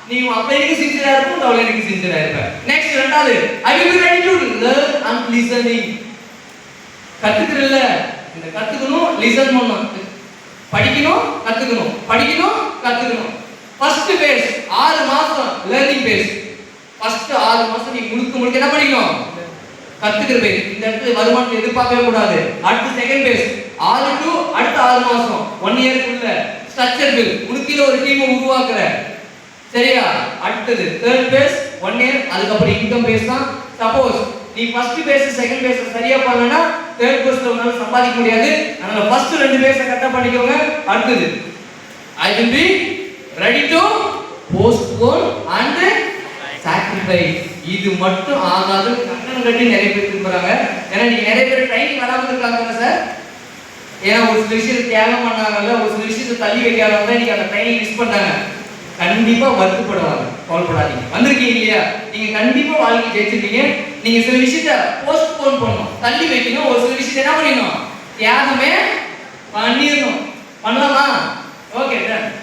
நீ உன் அப்ளைக்கு சின்சியரா இருப்ப, உன் டவுன்லைனுக்கு சின்சியரா இருப்ப. நெக்ஸ்ட் ரெண்டாவது, I will be ready to learn and listening. கத்துக்கிறல்ல, இந்த கத்துக்கணும், லிசன் பண்ணணும். படிக்கணும், கத்துக்கணும், படிக்கணும், கத்துக்கணும். ஃபர்ஸ்ட் பேஸ் 6 மாசம் லேர்னிங் பேஸ். ஃபர்ஸ்ட் 6 மாசம் நீ முழுக்க என்ன படிக்கணும்? கத்துக்கிற பேஸ். இந்த இடத்துல வருமானத்தை எதிர்பார்க்கவே கூடாது. அடுத்து செகண்ட் பேஸ் 6 டு அடுத்த 6 மாசம் 1 இயர்க்குள்ள ஸ்ட்ரக்சர் பில் உனக்கு ஒரு டீமை உருவாக்குற. சரியா? அடுத்தது தேர்ட் பேஸ் 1 இயர். அதுக்கப்புறம் இன்கம் பேஸ் தான். சப்போஸ் நீ ஃபர்ஸ்ட் பேஸ் செகண்ட் பேஸ் சரியா பண்ணலனா தேர்ட் பேஸ்ல உன்னால சம்பாதிக்க முடியாது. அதனால ஃபர்ஸ்ட் 2 பேஸை கரெக்ட்டா பண்ணிக்கோங்க. அடுத்தது I will be ready to postpone and sacrifice. இது மட்டும் ஆகாது. கண்ணன் கட்டி நிறைய பேர் திரும்புறாங்க. ஏன்னா நீங்க நிறைய பேர் ட்ரைனிங் வராம இருக்காங்க சார். ஏன்னா ஒரு சில விஷயத்தை தியாகம் பண்ணாங்கல்ல, ஒரு சில விஷயத்தை தள்ளி வைக்காதவங்க தான் நீங்க அந்த ட்ரைனிங் மிஸ் பண்ணாங்க. கண்டிப்பா வருத்தப்படுவாங்க. கவலைப்படாதீங்க. வந்திருக்கீங்க இல்லையா? நீங்க கண்டிப்பா வாழ்க்கை ஜெயிச்சிருக்கீங்க. நீங்க சில விஷயத்தை போஸ்ட்போன் பண்ணணும், தள்ளி வைக்கணும். ஒரு சில விஷயத்தை என்ன பண்ணிடணும்? தியாகமே பண்ணிடணும். பண்ணலாமா? Okay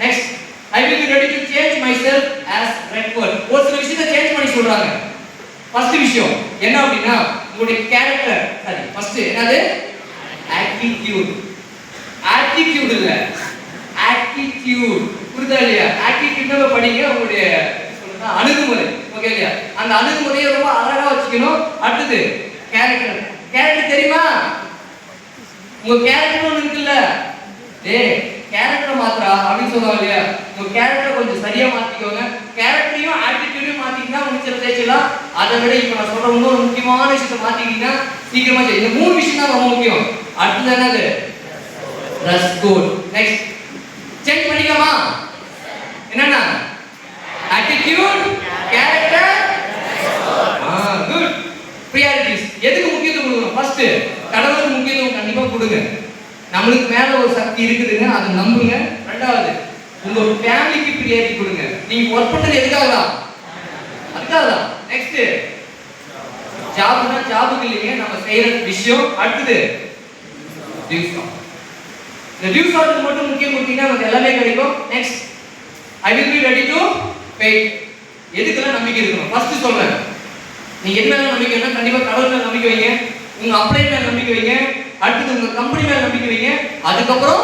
next, I will be ready to change myself as required. ஒரு சில விஷயத்தை சேஞ்ச் பண்ணி சொல்றாங்க. ஃபர்ஸ்ட் விஷயம் என்ன அப்படின்னா உங்களுடைய கேரக்டர். சரி, ஃபர்ஸ்ட் என்னது? ஆட்டிட்யூட். ஆட்டிட்யூட் இல்ல, ஆட்டிட்யூட். புரியுதா இல்லையா? ஆட்டிட்யூட்னா படிங்க. உங்களுடைய சொல்றா அணுகுமுறை. ஓகே இல்லையா? அந்த அணுகுமுறையை ரொம்ப அழகா வச்சுக்கணும். அடுத்தது கேரக்டர். கேரக்டர் தெரியுமா? உங்க கேரக்டர் ஒன்று இருக்குல்ல, டேய் கேரக்டர் மாத்திரா அப்படின்னு சொல்லுவாங்க இல்லையா? உங்க கேரக்டர் கொஞ்சம் சரியா மாத்திக்கோங்க. கேரக்டரையும் ஆட்டிட்யூடையும் மாத்திக்கிட்டா முடிச்சத தேய்ச்சலாம். அதை விட இப்ப நான் சொல்ற இன்னொரு முக்கியமான விஷயத்தை மாத்திக்கிட்டீங்கன்னா சீக்கிரமா செய்யும். இந்த 3 விஷயம் தான் ரொம்ப முக்கியம். அடுத்தது என்னது? Dress code. நெக்ஸ்ட் சேஞ்ச் பண்ணிக்கலாமா? என்னன்னா ஆட்டிட்யூட், கேரக்டர், குட். பிரியாரிட்டிஸ். எதுக்கு முக்கியத்துவம் கொடுக்கணும்? ஃபர்ஸ்ட் கடவுளுக்கு முக்கியத்துவம் கண்டிப்பா கொடுங்க. நம்மளுக்கு மேல ஒரு சக்தி இருக்குதுங்க, அதை நம்புங்க. ரெண்டாவது உங்க ஃபேமிலிக்கு பிரியாரிட்டி கொடுங்க. நீங்க ஒர்க் பண்றது எதுக்காக தான்? அதுக்காக தான். நெக்ஸ்ட் ஜாப்னா ஜாபுக்கு இல்லைங்க, நம்ம செய்யற விஷயம். அடுத்தது டியூஸ். இந்த டியூஸ் ஆர்டர் மட்டும் முக்கியம் கொடுத்தீங்கன்னா நமக்கு எல்லாமே கிடைக்கும். Next I will be ready to pay. எதுக்கெல்லாம் நம்பிக்கை இருக்கணும்? ஃபர்ஸ்ட் சொல்றேன், நீங்க என்ன நம்பிக்கைன்னா கண்டிப்பா கடவுள் மேல நம்பிக்கை வைங்க, உங்க அப்ளை மேல நம்பிக்கை வைங்க, அடுத்து உங்க கம்பெனி மேல நம்பிக்கை வைங்க, அதுக்கப்புறம்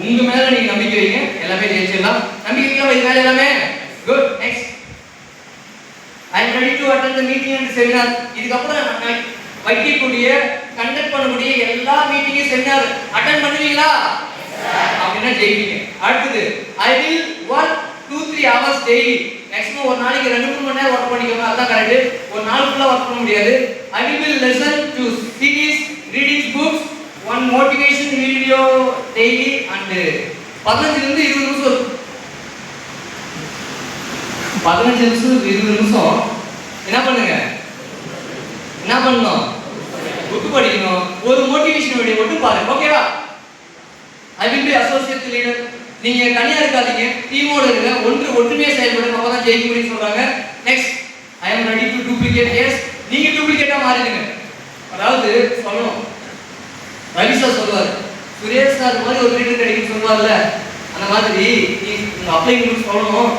உங்க மேல நீங்க நம்பிக்கை வைங்க. எல்லாமே ஜெயிச்சிடலாம். நம்பிக்கை வைக்கலாம். இது மேல எல்லாமே good. Next I am ready to attend the meeting and seminar. இதுக்கப்புறம் நான் வைக்கக்கூடிய கண்டக்ட் பண்ணக்கூடிய எல்லா மீட்டிங்கும் செமினார் அட்டெண்ட் பண்ணுவீங்களா அப்படின்னா ஜெயிப்பீங்க. அடுத்தது I will work 2-3 hours daily. Maximum ஒரு நாளைக்கு 2-3 மணி நேரம் ஒர்க் பண்ணிக்கோங்க, அதான் கரெக்ட். ஒரு நாள் ஃபுல்லா ஒர்க் பண்ண முடியாது. I will listen to series, reading books, one motivation video daily and 15 இருந்து 20 நிமிஷம் 15 நிமிஷம் 20 நிமிஷம் என்ன பண்ணுங்க, என்ன பண்ணணும், புக் படிக்கணும். ஒரு மோட்டிவேஷன் வீடியோ மட்டும் பாருங்க, ஓகேவா? I will be associate leader. நீங்க தனியா இருக்காதீங்க, டீமோட இருங்க, ஒற்றுமையா செயல்படுங்க, அப்பதான் ஜெயிக்க முடியும்னு சொல்றாங்க. Next I am ready to duplicate. Yes, நீங்க டூப்ளிகேட்டா மாறிடுங்க. அதாவது சொல்லணும், ரவி சார் சொல்லுவார், சுரேஷ் சார் மாதிரி ஒரு லீடர் கிடைக்குன்னு சொல்லுவார்ல, அந்த மாதிரி நீங்க அப்ளை பண்ணி சொல்லணும்.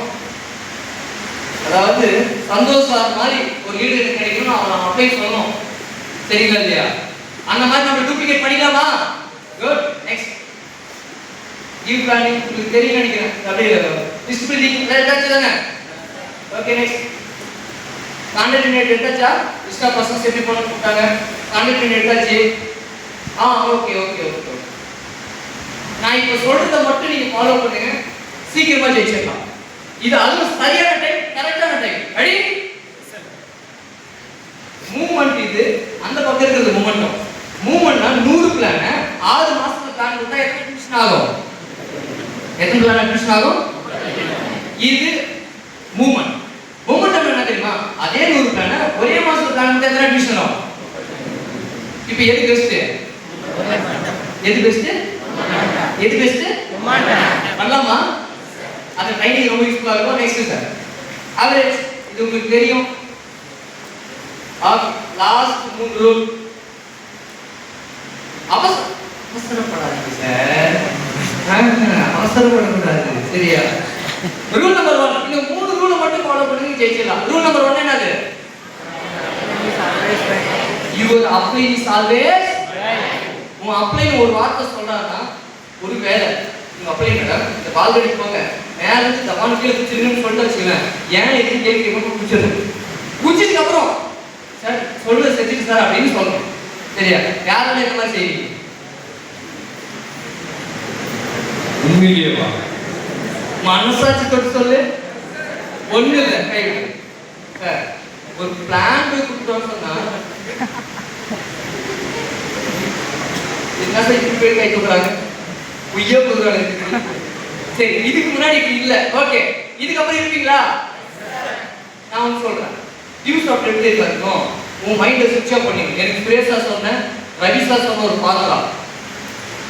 அதாவது சந்தோஷ் சார் மாதிரி ஒரு லீடர் கிடைக்கணும், அவன் அப்ளை சொல்லணும். சரிங்களா இல்லையா? அந்த மாதிரி நம்ம டூப்ளிகேட் பண்ணிக்கலாமா? குட். Next give planning. உங்களுக்கு தெரியும் நினைக்கிறேன். அப்படியே லிஸ்ட் பில்டிங் எடுத்தாச்சு தானே? ஓகே. நெக்ஸ்ட் கான்டெக்ட் இன்வைட் எடுத்தாச்சா? லிஸ்ட் ஆஃப் பர்சன்ஸ் எப்படி பண்ண கொடுத்தாங்க, கான்டெக்ட் இன்வைட் எடுத்தாச்சு. Okay okay okay. நான் இப்போ சொல்றத மட்டும் நீங்க ஃபாலோ பண்ணுங்க, சீக்கிரமா ஜெயிச்சிடலாம். இது அதுவும் சரியான டைம், கரெக்டான டைம். ரெடி? மூவ்மெண்ட் இது அந்த பக்கம் இருக்கிறது மூவ்மெண்ட். மூவ்மெண்ட்னா 100 பிளான் 6 மாசத்துல பிளான் கொடுத்தா எத்தனை டிவிஷன் ஆகும்? எத்தனை பிளான் டிவிஷன் ஆகும்? இது மூவ்மெண்ட். மூவ்மெண்ட் என்ன தெரியுமா? அதே 100 பிளான் ஒரே மாசத்துல பிளான் கொடுத்தா எத்தனை டிவிஷன் ஆகும்? இப்போ எது பெஸ்ட்? எது பெஸ்ட்? எது பெஸ்ட்? பண்ணலாமா? அது ட்ரைனிங் ரொம்ப யூஸ்ஃபுல்லா இருக்கும். Next sir average. இது உங்களுக்கு தெரியும். Last 3 rule. அவசரப்படாதீங்க சார், அவசரப்படக்கூடாது, சரியா? Rule number 1. இந்த 3 ரூலை மட்டும் ஃபாலோ பண்ணி ஜெயிச்சிடலாம். ரூல் நம்பர் 1 என்னது? Your apply is always. உங்க அப்ளைன்னு ஒரு வார்த்தை சொல்றாருன்னா, ஒரு வேலை உங்க அப்ளை மேடம் இந்த பால் கடி போங்க மேல இருந்து தப்பான கீழே குச்சிருக்குன்னு சொல்லிட்டு வச்சுக்கேன். ஏன் எதுவும் கேள்வி கேட்க குச்சிருது. குச்சிதுக்கு அப்புறம் சார் சொல்றது செஞ்சுட்டு சார் அப்படின்னு சொல்லணும், சரியா? யாரால இந்த மாதிரி செய்வீங்க? உண்மையிலேயே மனசாட்சி தொட்டு சொல்லு. ஒண்ணு இல்லை, கை சார் ஒரு பிளான் போய் கொடுத்தோம்னு சொன்னா என்ன சார் இப்படி போய் கை கொடுக்குறாங்க, உய்ய கொடுக்குறாங்க. சரி, இதுக்கு முன்னாடி இப்படி இல்லை. ஓகே, இதுக்கப்புறம் இருப்பீங்களா? நான் ஒன்று சொல்றேன். யூஸ் ஆஃப் எப்படி இருக்கும், உன் மைண்டை சுவிட்ச் ஆஃப் பண்ணிடணும். எனக்கு சுரேஷா சொன்னேன், ரவிசா சொன்ன ஒரு பாதலா,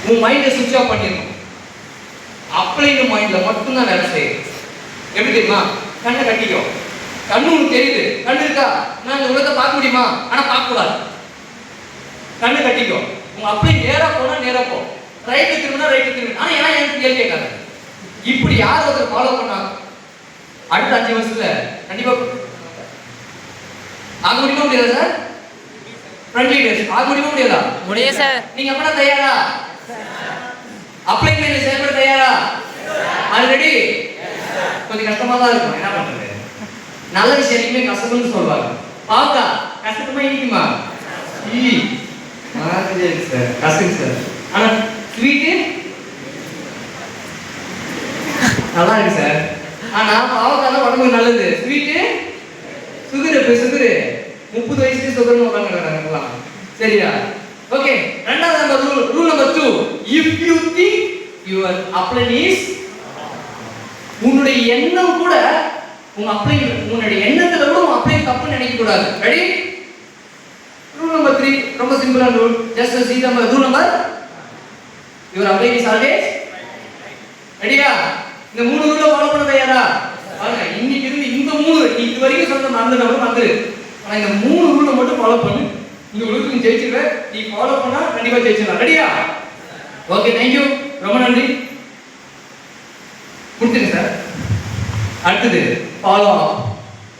உன் மைண்டை சுவிட்ச் ஆஃப் பண்ணிடணும். அப்ளைடு மைண்ட்ல மட்டும்தான் வேலை செய்யும். எப்படி தெரியுமா? கண்ணை கட்டிக்கோ. கண்ணு உனக்கு தெரியுது, கண்ணு இருக்கா? நான் இந்த உலகத்தை பார்க்க முடியுமா? ஆனா பார்க்க கூடாது. கண்ணை கட்டிக்கோ. உங்க அப்ளை நேரா போனா நேரா போ, ரைட்டு திரும்பினா ரைட்டு திரும்பி. ஆனா ஏன் எனக்கு கேள்வி கேட்காது. இப்படி யார் ஒருத்தர் ஃபாலோ பண்ணாங்க அடுத்த 5 வருஷத்துல கண்டிப்பா ஆக முடியுமா முடியாது சார்? ஃப்ரெண்ட் லீடர்ஸ் ஆக முடியுமா முடியாதா? முடியும் சார். நீங்க அப்பனா தயாரா? அப்ளை பண்ணி செயல்பட தயாரா? ஆல்ரெடி கொஞ்சம் கஷ்டமா தான் இருக்கும். என்ன பண்றது? நல்ல விஷயம் எப்பவுமே கஷ்டம்னு சொல்வாங்க. பாக்கா கஷ்டமா இருக்குமா? சார் கஷ்டம் சார். ஆனா ஸ்வீட்டு நல்லா இருக்கு சார். ஆனா பாவக்காய் உடம்புக்கு நல்லது. ஸ்வீட்டு சுகரு 30 வயசுல சுகர்னு உட்காந்துக்கிறாங்க. சரியா? ஓகே. ரெண்டாவது number rule number 2. If you think your apply is, உன்னுடைய எண்ணம் கூட உங்க அப்ளை, உன்னுடைய எண்ணத்துல கூட உங்க அப்ளை தப்பு நினைக்க கூடாது. ரெடி? ரூல் நம்பர் 3 ரொம்ப சிம்பிளான rule. Just see the rule number, your apply is always. ரெடியா? இந்த 3 ரூலை ஃபாலோ பண்ண தயாரா? பாருங்க, இன்னைக்கு இருந்து இந்த 3 நீ இது வரைக்கும் சொன்ன மறந்துட்டவங்க வந்து, ஆனா இந்த 3 ரூலை மட்டும் ஃபாலோ பண்ணு. இந்த உலகத்துக்கு நீ ஜெயிச்சிருவ. நீ ஃபாலோ பண்ணா கண்டிப்பா ஜெயிச்சிடலாம். ரெடியா? ஓகே, தேங்க் யூ, ரொம்ப நன்றி. கொடுத்துங்க சார். அடுத்தது ஃபாலோ அப்.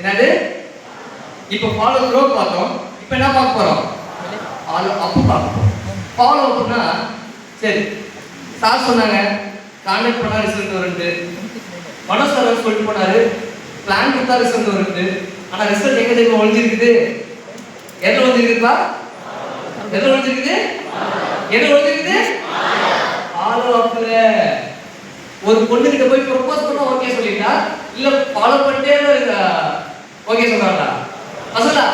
என்னது? இப்போ ஃபாலோ த்ரோ பார்த்தோம். இப்போ என்ன பார்க்க போறோம்? ஃபாலோ அப் பார்க்க போறோம். ஃபாலோ அப்னா சரி சார் சொன்னாங்க கான்டாக்ட் பண்ணா ரிசல்ட் வருது, மனோஜ் சார் சொல்லிட்டு போனாரு பிளான் கொடுத்தா ரிசல்ட் வருது. ஆனா ரிசல்ட் எங்க தெரியுமா ஒளிஞ்சிருக்குது? எதுல ஒளிஞ்சிருக்குப்பா? எது ஒழிஞ்சிருக்குது? எது ஒழிஞ்சிருக்குது? ஃபாலோ அப்ல. ஒரு பொண்ணுகிட்ட போய் ப்ரொபோஸ் பண்ணா ஓகே சொல்லிட்டா இல்ல ஃபாலோ பண்ணிட்டே ஓகே சொல்றாங்களா? அசலா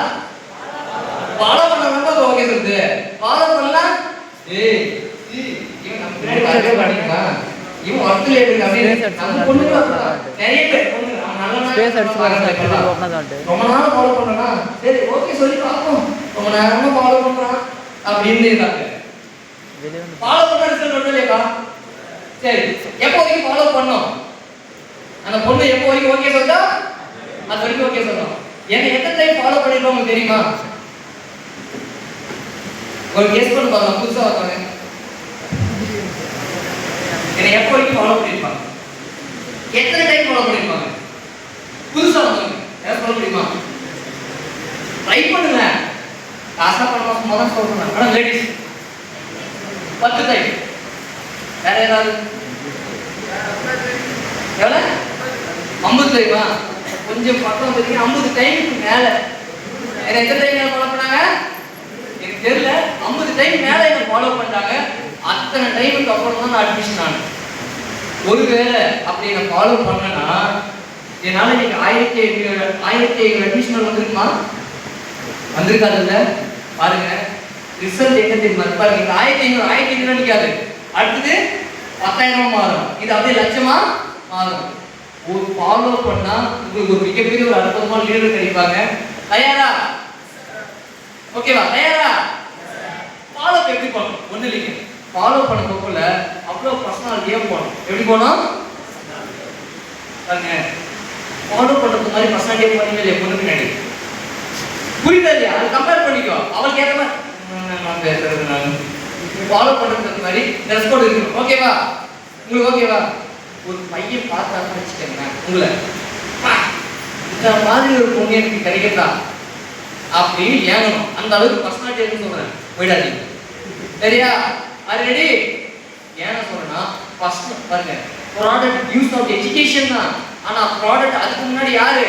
ஃபாலோ பண்ணா ஓகே சொல்லுது. ஃபாலோ பண்ணலாம் ஏய் இவன் நம்ம பின்னாடி வரவே மாட்டேங்கிறான், இவன் ஒர்க்ல இருக்கு அப்படின்னு நம்ம பொண்ணுங்க நிறைய பேர் பொண்ணுங்க ஸ்பேஸ் அடிச்சு பாருங்க. ரொம்ப நாள் ஃபாலோ பண்ணனா சரி ஓகே சொல்லி பார்ப்போம், ரொம்ப நேரமா ஃபாலோ பண்றான் அப்படின்னு இருக்காங்க. ஃபாலோ பண்ண ரிசல்ட் ஒண்ணு இல்லையா? சரி எப்போ வரைக்கும் ஃபாலோ பண்ணோம்? அந்த பொண்ணு எப்போ வரைக்கும் ஓகே சொல்றா அது வரைக்கும் ஓகே சொல்லணும். ஏன்னா எத்தனை டைம் ஃபாலோ பண்ணிருக்கோம் உங்களுக்கு தெரியுமா? ஒரு கெஸ் பண்ணி பாருங்க. புதுசா வந்தாங்க என்ன எப்போ வரைக்கும் ஃபாலோ பண்ணிருப்பாங்க? எத்தனை டைம் ஃபாலோ பண்ணிருப்பாங்க? புதுசா வந்தாங்க யாரும் சொல்ல முடியுமா? ட்ரை பண்ணுங்க. காசா பண்ண சும்மா தான் சொல்றேன். ஆனா லேடிஸ் 10 டைம். வேற ஏதாவது எவ்வளவு? 50 டைமா? கொஞ்சம் பக்கம் தெரியும். 50 டைமுக்கு மேல. என்ன எத்தனை டைம் ஃபாலோ பண்ணாங்க எனக்கு தெரியல. 50 டைம் மேல என்ன ஃபாலோ பண்ணாங்க. அத்தனை டைமுக்கு அப்புறம் தான் நான் அட்மிஷன் ஆனேன். ஒருவேளை அப்படி நான் ஃபாலோ பண்ணனா என்னால நீங்க 1500 அட்மிஷன் வந்திருக்குமா? வந்திருக்காதுல்ல? பாருங்க ரிசல்ட் என்ன தெரியுமா? பாருங்க 1500 நிக்காது, அடுத்தது 10,000 மாறும், இது அப்படியே லட்சமா மாறும். ஒரு ஃபாலோ பண்ணா உங்களுக்கு ஒரு மிகப்பெரிய ஒரு அற்புதமான லீடர் கிடைப்பாங்க. தயாரா? ஓகேவா? தயாரா? ஃபாலோ எப்படி பண்ணணும்? ஒண்ணு இல்லைங்க, ஃபாலோ பண்ண போக்குல அவ்வளவு பர்சனாலிட்டியா போகணும். எப்படி போகணும் பாருங்க. ஃபாலோ பண்றது மாதிரி பர்சனாலிட்டியா போறீங்க இல்லையா பொண்ணு பின்னாடி? புரியுதா இல்லையா? அது கம்பேர் பண்ணிக்கோ. அவளுக்கு ஏற்ற மாதிரி நான் பேசுறது நான் ஃபாலோ பண்றது மாதிரி ட்ரெஸ் கோட் இருக்கணும். ஓகேவா? உங்களுக்கு ஓகேவா? ஒரு பையன் பார்த்தான்னு வச்சுக்கோங்க உங்களை, இந்த மாதிரி ஒரு பொண்ணு எனக்கு கிடைக்கிறதா அப்படின்னு ஏங்கணும். அந்த அளவுக்கு பர்சனாலிட்டி இருக்குன்னு சொல்றேன். போயிடாதீங்க. சரியா? அது ரெடி? ஏன்னா சொல்றேன்னா ஃபர்ஸ்ட் பாருங்க, ப்ராடக்ட் யூஸ் ஆஃப் எஜுகேஷன் தான். ஆனா ப்ராடக்ட் அதுக்கு முன்னாடி யாரு?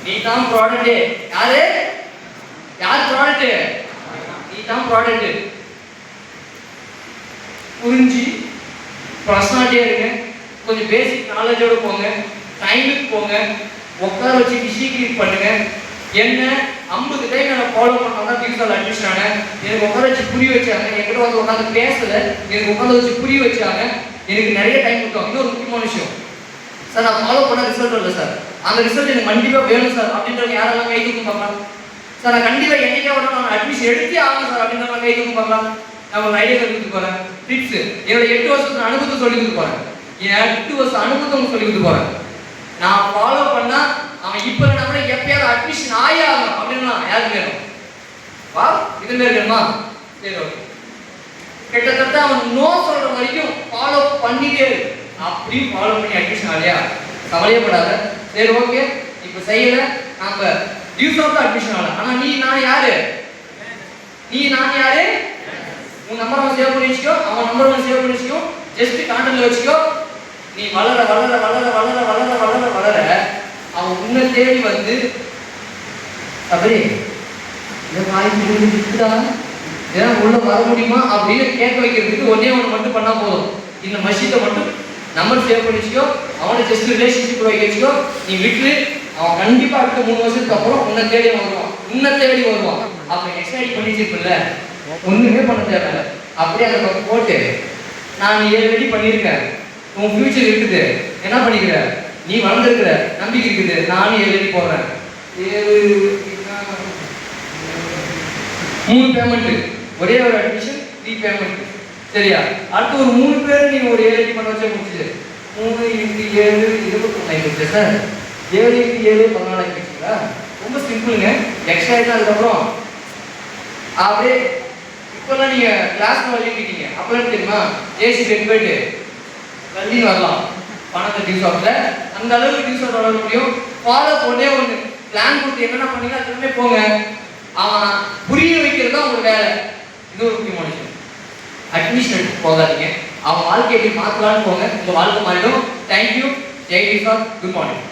நீ தான் ப்ராடக்ட். யாரு? யார் ப்ராடக்ட்? நீ தான் ப்ராடக்ட். புரிஞ்சு பர்சனாலிட்டியா இருங்க. கொஞ்சம் பேசிக் நாலேஜோட போங்க, டைமுக்கு போங்க, உட்கார வச்சு டிசிக்ரீட் பண்ணுங்க. என்ன 50 டைம் நான் ஃபாலோ பண்ணாதான் பியூசால் அட்மிஷன் ஆனேன். எனக்கு உட்கார வச்சு புரிய வச்சாங்க. என்கிட்ட வந்து உட்காந்து பேசல, எனக்கு உட்காந்து வச்சு புரிய வச்சாங்க. எனக்கு நிறைய டைம் கொடுத்தோம். இன்னொரு முக்கியமான விஷயம் சார், நான் ஃபாலோ பண்ண ரிசல்ட் இல்லை சார், அந்த ரிசல்ட் எனக்கு கண்டிப்பாக வேணும் சார் அப்படின்றவங்க யாரெல்லாம் கை தூக்கும் பார்க்கலாம் சார். நான் கண்டிப்பாக என்னைக்கா நான் அட்மிஷன் எடுத்தே ஆகணும் சார் அப்படின்றவங்க கை தூக்கும் பார்க்கலாம். நான் ஒரு ஐடியா சொல்லி கொடுத்து போகிறேன். டிப்ஸ் என்னோட 8 வருஷத்து அனுபவத்தை சொல்லி கொடுத்து போகிறேன். என் 8 வருஷம் அனுபவத்தை சொல்லி கொடுத்து போகிறேன். நான் ஃபாலோ பண்ணா அவன் இப்போ நம்ம எப்பயாவது அட்மிஷன் ஆகி ஆகணும் அப்படின்னா யாருக்கு வேணும்? வா இது பேர் வேணுமா? சரி ஓகே. கிட்டத்தட்ட அவன் நோ சொல்ற வரைக்கும் ஃபாலோ பண்ணிட்டே இருக்கு. அப்படியும் ஃபாலோ பண்ணி அட்மிஷன் ஆகலையா? கவலையப்படாத. சரி ஓகே, இப்போ செய்யல, நம்ம யூஸ் ஆஃப் அட்மிஷன் ஆகல. ஆனா நீ நான் யாரு? நீ நான் யாரு? உன் நம்பரை சேவ் பண்ணி வச்சுக்கோ, அவன் நம்பரை சேவ் பண்ணி வச்சுக்கோ, ஜஸ்ட் கான்டாக்ட்ல வச்சுக்கோ. நீ வளர வளர வளர வளர வளர வளர வளர அவன் உன்னை தேடி வந்து சபரி இந்த வாய்ப்பு இருக்குதா, ஏன்னா உள்ள வர முடியுமா அப்படின்னு கேட்க வைக்கிறதுக்கு ஒன்னே ஒன்று மட்டும் பண்ணா போதும். இந்த மஷீனை மட்டும் நம்பர் சேவ் பண்ணி வச்சுக்கோ, அவனை ஜஸ்ட் ரிலேஷன்ஷிப் வைக்க வச்சுக்கோ. நீ விட்டு அவன் கண்டிப்பா அடுத்த 3 வருஷத்துக்கு அப்புறம் உன்னை தேடி வருவான், உன்னை தேடி வருவான். அப்ப எக்ஸ்பைரி பண்ணி வச்சிருப்பில்ல, ஒண்ணுமே பண்ண தேவையில்ல. அப்படியே அந்த பக்கம் போட்டு நான் 7 ரெடி பண்ணியிருக்கேன், உன் ஃபியூச்சர் இருக்குது, என்ன பண்ணிக்கிற, நீ வளர்ந்துருக்கிற, நம்பிக்கை இருக்குது, நானும் 7 ரெடி போடுறேன். 3 பேமெண்ட், ஒரே ஒரு அட்மிஷன் 3 பேமெண்ட். சரியா? அடுத்து ஒரு 3 பேர் நீ ஒரு 7 ரெடி பண்ண வச்சா முடிச்சுது. 3 × 7 21 ஆயிடுச்சு சார். 7 × 7 14 ஆயிடுச்சுங்களா? ரொம்ப சிம்பிளுங்க. எக்ஸ்ட்ரா ஆயிட்டா அதுக்கப்புறம் அப்படியே இப்பெல்லாம் நீங்க கிளாஸ் வழிக்கிட்டீங்க. அப்பெல்லாம் தெரியுமா? ஏசி பெட் போயிட்டு கல்வின்னு வரலாம் பணத்தை டியூஸ் ஆஃப்ல. அந்த அளவுக்கு டியூஸ் ஆஃப் வளர முடியும். ஃபாலோ பண்ணே ஒன்று பிளான் கொடுத்து என்னென்ன பண்ணீங்க அதுமே போங்க. அவன் புரிய வைக்கிறது தான் உங்களோட வேலை. இது ஒரு முக்கியமான விஷயம். அட்மிஷன் எடுத்து போகாதீங்க, அவன் வாழ்க்கையை எப்படி மாற்றலான்னு போங்க. உங்கள் வாழ்க்கை மாறிடும். Thank you. Jai dues off. Good morning.